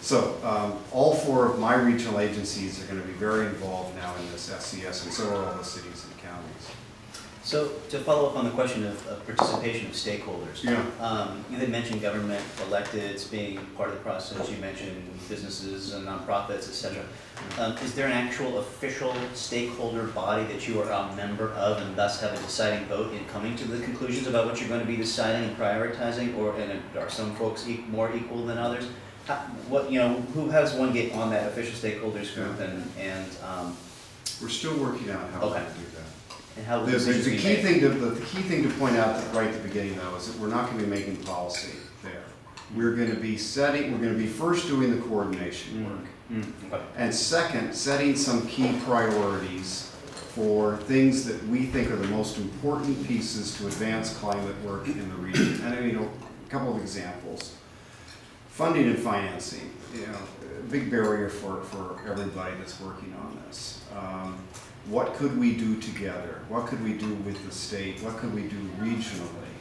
So all 4 of my regional agencies are going to be very involved now in this SCS, and so are all the cities and counties. So to follow up on the question of participation of stakeholders, you had mentioned government electeds being part of the process. You mentioned businesses and nonprofits, etc. Is there an actual official stakeholder body that you are a member of and thus have a deciding vote in coming to the conclusions about what you're going to be deciding and prioritizing, or are some folks more equal than others? Who has one get on that official stakeholders group and we're still working out how we're going to do that. And how the key thing to point out right at the beginning, though, is that we're not going to be making policy there. We're going to be first doing the coordination work, okay. And second, setting some key priorities for things that we think are the most important pieces to advance climate work in the region. And a couple of examples. Funding and financing, a big barrier for everybody that's working on this. What could we do together? What could we do with the state? What could we do regionally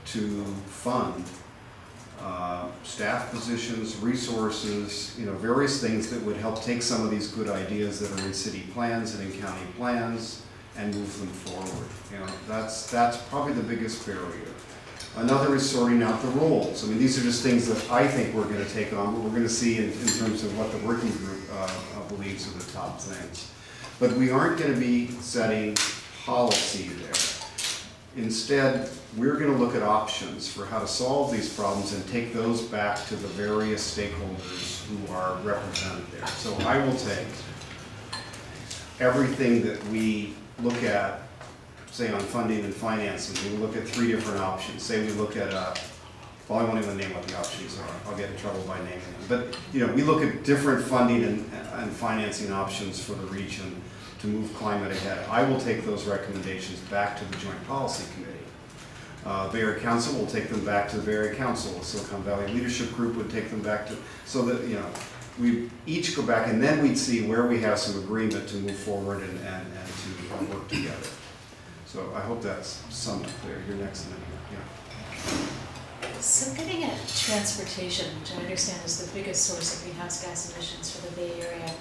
to fund staff positions, resources, various things that would help take some of these good ideas that are in city plans and in county plans and move them forward. That's probably the biggest barrier. Another is sorting out the roles. I mean, these are just things that I think we're going to take on, but we're going to see in terms of what the working group believes are the top things. But we aren't going to be setting policy there. Instead, we're going to look at options for how to solve these problems and take those back to the various stakeholders who are represented there. So I will take everything that we look at, say on funding and financing. We look at 3 different options. Say we look at well, I won't even name what the options are. I'll get in trouble by naming them. But we look at different funding and financing options for the region to move climate ahead. I will take those recommendations back to the Joint Policy Committee. Bay Area Council will take them back to the Bay Area Council. The Silicon Valley Leadership Group would take them back to, so that we each go back, and then we'd see where we have some agreement to move forward and to work together. So I hope that's somewhat clear. You're next in here. Yeah. So getting at transportation, which I understand is the biggest source of greenhouse gas emissions for the Bay Area,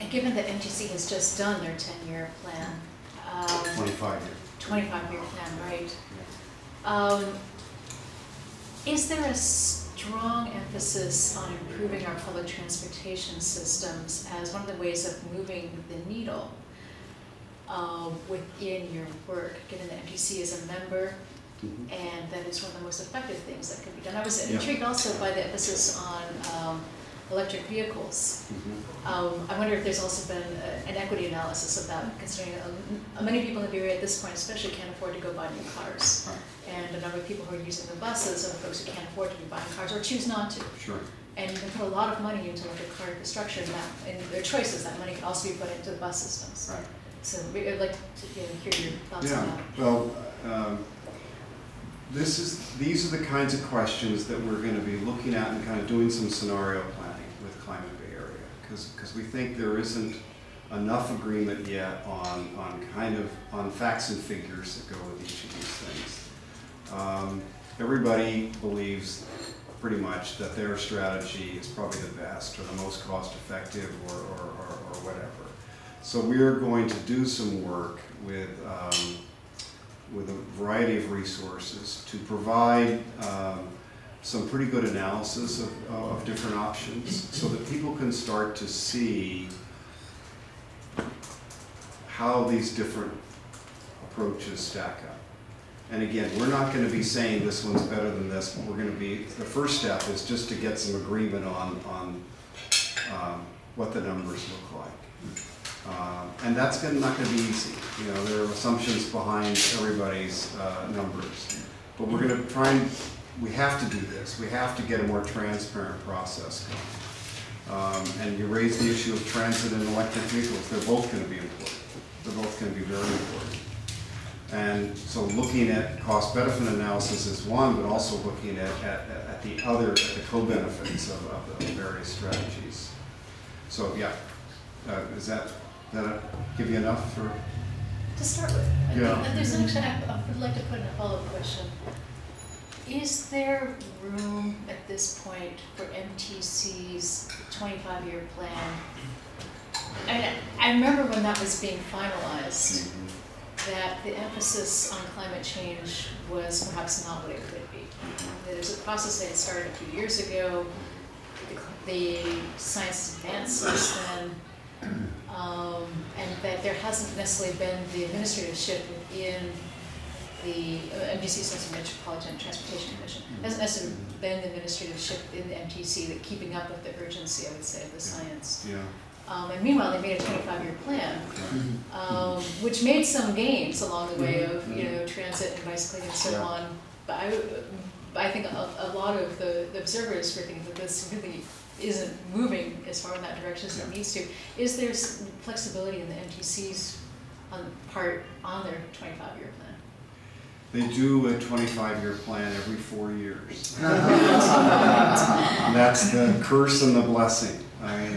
and given that MTC has just done their 10-year plan, 25-year plan, right? Yeah. Is there a strong emphasis on improving our public transportation systems as one of the ways of moving the needle within your work, given that MTC is a member? And that is one of the most effective things that can be done. I was intrigued also by the emphasis on electric vehicles. I wonder if there's also been an equity analysis of that, considering many people in the Bay Area at this point especially can't afford to go buy new cars. Right. And a number of people who are using the buses are the folks who can't afford to be buying cars or choose not to. Sure. And you can put a lot of money into electric car infrastructure, and their choices, that money can also be put into the bus systems. Right. So I'd like to hear your thoughts on that. Well, these are the kinds of questions that we're going to be looking at and kind of doing some scenario planning with Climate Bay Area, because we think there isn't enough agreement yet on facts and figures that go with each of these things. Everybody believes pretty much that their strategy is probably the best or the most cost effective or whatever. So we're going to do some work with a variety of resources to provide some pretty good analysis of different options so that people can start to see how these different approaches stack up. And again, we're not going to be saying this one's better than this, but we're going to be, the first step is just to get some agreement on what the numbers look like. And that's not going to be easy. There are assumptions behind everybody's numbers. But we're going to try and, we have to do this. We have to get a more transparent process going. And you raise the issue of transit and electric vehicles. They're both going to be important. They're both going to be very important. And so looking at cost-benefit analysis is one, but also looking at the co-benefits of the various strategies. So yeah, does that give you enough for? To start with. Yeah. And there's actually, I would like to put in a follow-up question. Is there room at this point for MTC's 25-year plan? I remember when that was being finalized, that the emphasis on climate change was perhaps not what it could be. There's a process that had started a few years ago. The science advanced since then, and that there hasn't necessarily been the administrative shift within the MTC, stands for Metropolitan Transportation Commission, hasn't necessarily been the administrative shift in the MTC that keeping up with the urgency, I would say, of the science. Yeah. And meanwhile, they made a 25-year plan, which made some gains along the way of transit and bicycling and so on. But I think a lot of the observers were thinking that this really isn't moving as far in that direction as it needs to. Is there flexibility in the MTC's part on their 25-year plan? They do a 25-year plan every 4 years. That's the curse and the blessing. I mean,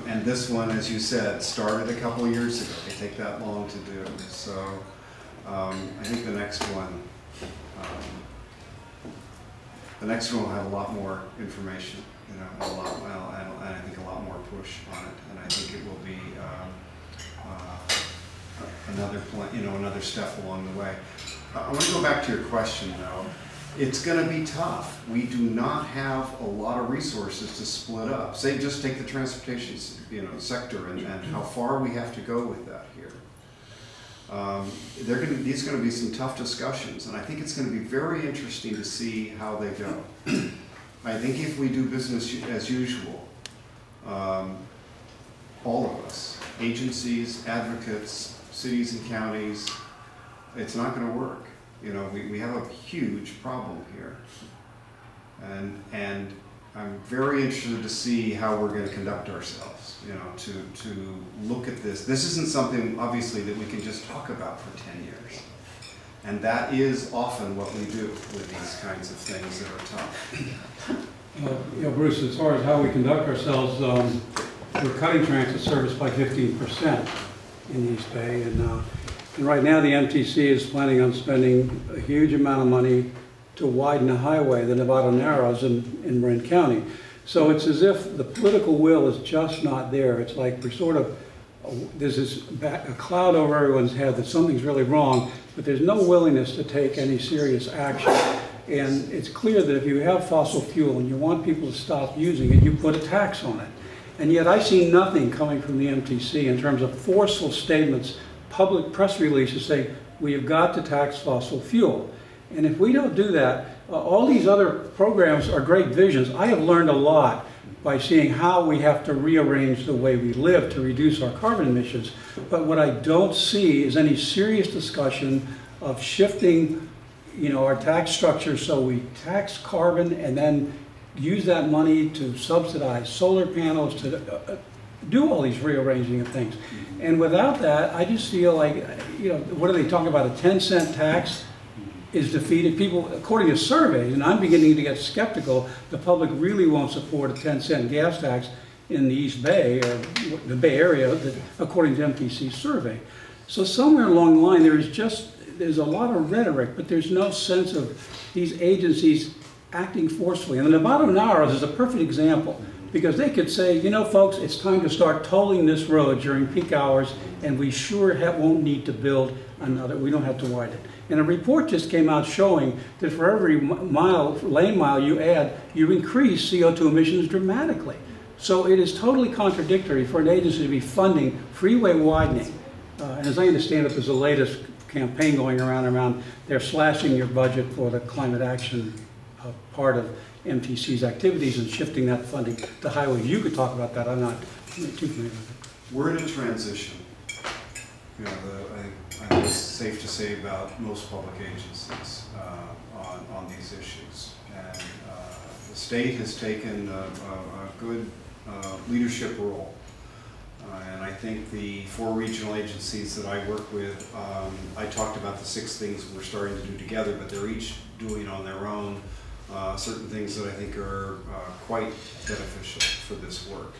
and this one, as you said, started a couple of years ago. They take that long to do. So I think the next one will have a lot more information, and I think a lot more push on it, and I think it will be another plan, another step along the way. I want to go back to your question, though. It's going to be tough. We do not have a lot of resources to split up. Say, just take the transportation, sector, and how far we have to go with that here. These are going to be some tough discussions, and I think it's going to be very interesting to see how they go. I think if we do business as usual, all of us, agencies, advocates, cities and counties, it's not going to work. We have a huge problem here, and I'm very interested to see how we're going to conduct ourselves. To look at this. This isn't something, obviously, that we can just talk about for 10 years, and that is often what we do with these kinds of things that are tough. Bruce, as far as how we conduct ourselves, we're cutting transit service by 15% in the East Bay, and right now the MTC is planning on spending a huge amount of money to widen the highway, the Nevada Narrows in Marin County. So it's as if the political will is just not there. It's like there's a cloud over everyone's head that something's really wrong, but there's no willingness to take any serious action. And it's clear that if you have fossil fuel and you want people to stop using it, you put a tax on it. And yet I see nothing coming from the MTC in terms of forceful statements, public press releases say, we have got to tax fossil fuel. And if we don't do that, all these other programs are great visions. I have learned a lot by seeing how we have to rearrange the way we live to reduce our carbon emissions. But what I don't see is any serious discussion of shifting our tax structure so we tax carbon and then use that money to subsidize solar panels, to do all these rearranging of things. And without that, I just feel like, what are they talking about? A 10-cent tax is defeated. People, according to surveys, and I'm beginning to get skeptical, the public really won't support a 10-cent gas tax in the East Bay or the Bay Area, according to MPC's survey. So somewhere along the line, there's a lot of rhetoric, but there's no sense of these agencies acting forcefully. And the Nevada Narrows is a perfect example, because they could say, folks, it's time to start tolling this road during peak hours, and we sure won't need to build another, we don't have to widen it. And a report just came out showing that for every lane mile you add, you increase CO2 emissions dramatically. So it is totally contradictory for an agency to be funding freeway widening. And as I understand it, there's the latest campaign going around, they're slashing your budget for the climate action part of MTC's activities and shifting that funding to highways. You could talk about that. I'm not too familiar with it. We're in a transition. I think it's safe to say about most public agencies on these issues. And the state has taken a good leadership role. And I think the 4 regional agencies that I work with, I talked about the 6 things we're starting to do together, but they're each doing on their own certain things that I think are quite beneficial for this work.